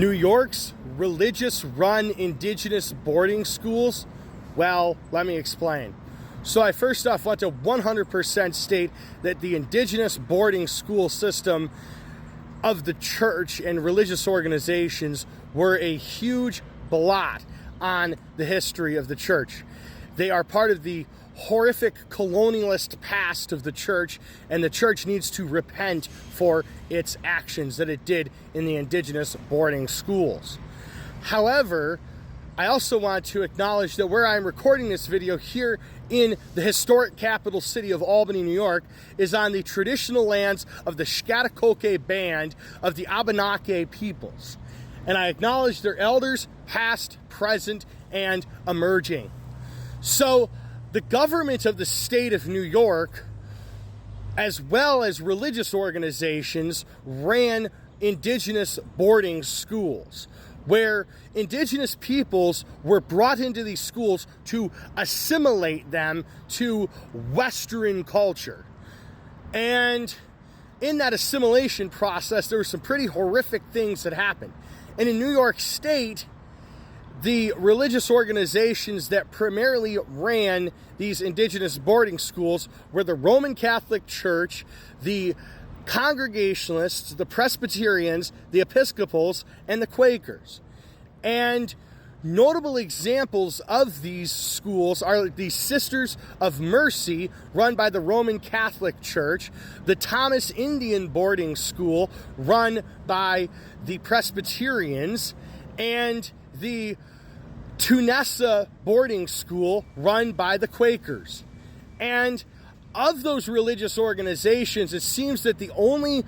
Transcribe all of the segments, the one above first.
New York's religious-run indigenous boarding schools? Well, let me explain. So I first off want to 100% state that the indigenous boarding school system of the church and religious organizations were a huge blot on the history of the church. They are part of the horrific colonialist past of the church, and the church needs to repent for its actions that it did in the indigenous boarding schools. However, I also want to acknowledge that where I'm recording this video here in the historic capital city of Albany, New York, is on the traditional lands of the Chattahoochee Band of the Abenaki peoples. And I acknowledge their elders, past, present, and emerging. So the government of the state of New York, as well as religious organizations, ran indigenous boarding schools, where indigenous peoples were brought into these schools to assimilate them to Western culture. And in that assimilation process, there were some pretty horrific things that happened. And in New York State, the religious organizations that primarily ran these indigenous boarding schools were the Roman Catholic Church, the Congregationalists, the Presbyterians, the Episcopals, and the Quakers. And notable examples of these schools are the Sisters of Mercy, run by the Roman Catholic Church, the Thomas Indian Boarding School, run by the Presbyterians, and the Tunessa Boarding School, run by the Quakers. And of those religious organizations, it seems that the only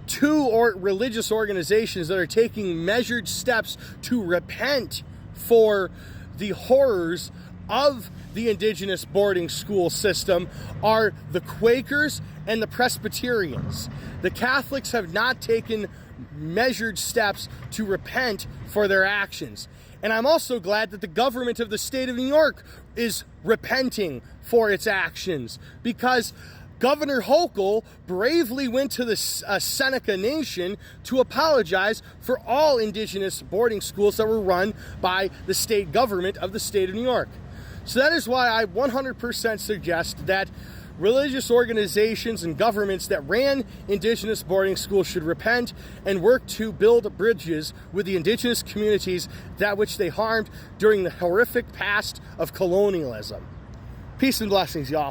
two religious organizations that are taking measured steps to repent for the horrors of the indigenous boarding school system are the Quakers and the Presbyterians. The Catholics have not taken measured steps to repent for their actions. And I'm also glad that the government of the state of New York is repenting for its actions, because Governor Hochul bravely went to the Seneca Nation to apologize for all indigenous boarding schools that were run by the state government of the state of New York. So that is why I 100% suggest that religious organizations and governments that ran indigenous boarding schools should repent and work to build bridges with the indigenous communities that which they harmed during the horrific past of colonialism. Peace and blessings, y'all.